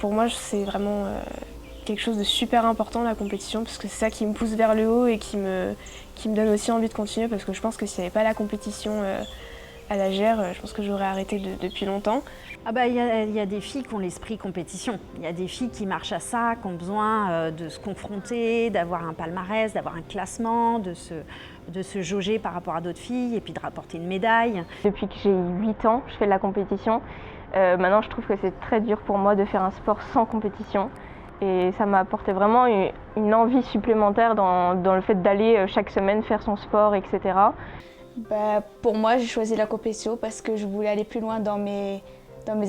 Pour moi, c'est vraiment quelque chose de super important, la compétition, parce que c'est ça qui me pousse vers le haut et qui me donne aussi envie de continuer, parce que je pense que s'il n'y avait pas la compétition à la GR, je pense que j'aurais arrêté depuis longtemps. Ah bah, il y a des filles qui ont l'esprit compétition. Il y a des filles qui marchent à ça, qui ont besoin de se confronter, d'avoir un palmarès, d'avoir un classement, de se jauger par rapport à d'autres filles et puis de rapporter une médaille. Depuis que j'ai 8 ans, je fais de la compétition. Maintenant, je trouve que c'est très dur pour moi de faire un sport sans compétition. Et ça m'a apporté vraiment une envie supplémentaire dans le fait d'aller chaque semaine faire son sport, etc. Pour moi, j'ai choisi la compétition parce que je voulais aller plus loin dans mes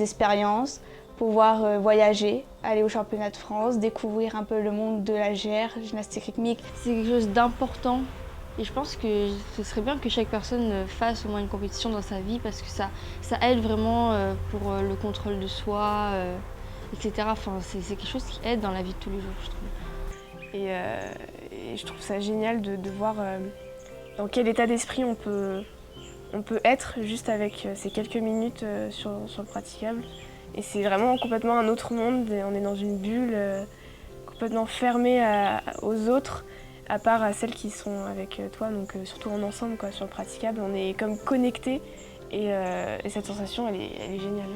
expériences, pouvoir voyager, aller au championnat de France, découvrir un peu le monde de la GR, gymnastique rythmique. C'est quelque chose d'important et je pense que ce serait bien que chaque personne fasse au moins une compétition dans sa vie parce que ça aide vraiment pour le contrôle de soi, etc. Enfin, c'est quelque chose qui aide dans la vie de tous les jours, je trouve. Et je trouve ça génial de voir dans quel état d'esprit on peut être juste avec ces quelques minutes sur le praticable. Et c'est vraiment complètement un autre monde, on est dans une bulle complètement fermée aux autres, à part à celles qui sont avec toi, donc surtout en ensemble quoi, sur le praticable, on est comme connectés et cette sensation elle est géniale.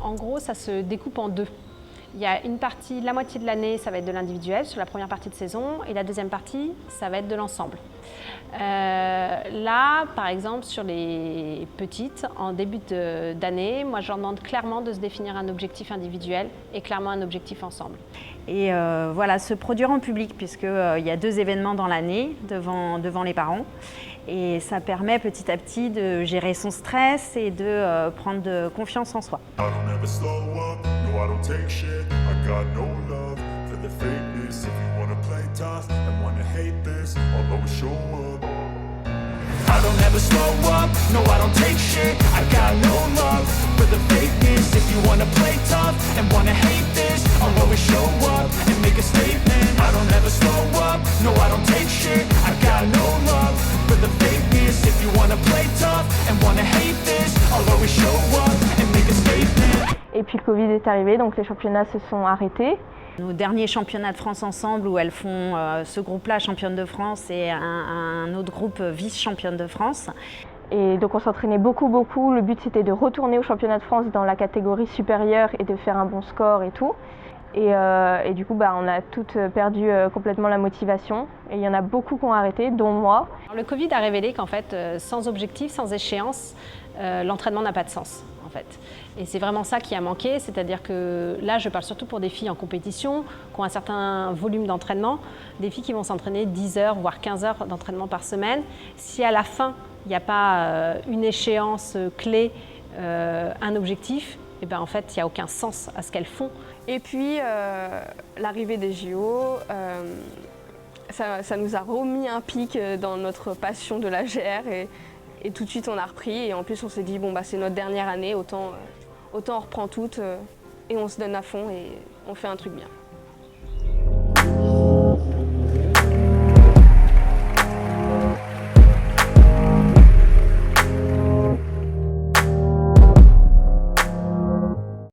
En gros, ça se découpe en deux. Il y a une partie, la moitié de l'année, ça va être de l'individuel sur la première partie de saison et la deuxième partie, ça va être de l'ensemble. Là, par exemple, sur les petites, en début d'année, moi je leur demande clairement de se définir un objectif individuel et clairement un objectif ensemble. Et voilà, se produire en public puisqu'il y a 2 événements dans l'année devant les parents. Et ça permet petit à petit de gérer son stress et de prendre de confiance en soi. I don't ever slow up, no I don't take shit. I got no love for the fakeness. If you wanna play tough and wanna hate this, I'll always show up and make a statement. I don't ever slow up, no I don't take shit. I got no love for the fakeness. If you wanna play tough and wanna hate this, I'll always show up and make a statement. Et puis le Covid est arrivé, donc les championnats se sont arrêtés. Nos derniers championnats de France ensemble où elles font ce groupe-là championne de France et un autre groupe vice-championne de France. Et donc on s'entraînait beaucoup. Le but c'était de retourner au championnat de France dans la catégorie supérieure et de faire un bon score et tout. Et du coup on a toutes perdu complètement la motivation. Et il y en a beaucoup qui ont arrêté, dont moi. Le Covid a révélé qu'en fait, sans objectif, sans échéance, l'entraînement n'a pas de sens. En fait. Et c'est vraiment ça qui a manqué, c'est-à-dire que là je parle surtout pour des filles en compétition qui ont un certain volume d'entraînement, des filles qui vont s'entraîner 10 heures voire 15 heures d'entraînement par semaine. Si à la fin il n'y a pas une échéance clé, un objectif, et ben en fait il n'y a aucun sens à ce qu'elles font. Et puis l'arrivée des JO, ça nous a remis un pic dans notre passion de la GR et tout de suite on a repris et en plus on s'est dit bon c'est notre dernière année, autant on reprend toutes et on se donne à fond et on fait un truc bien.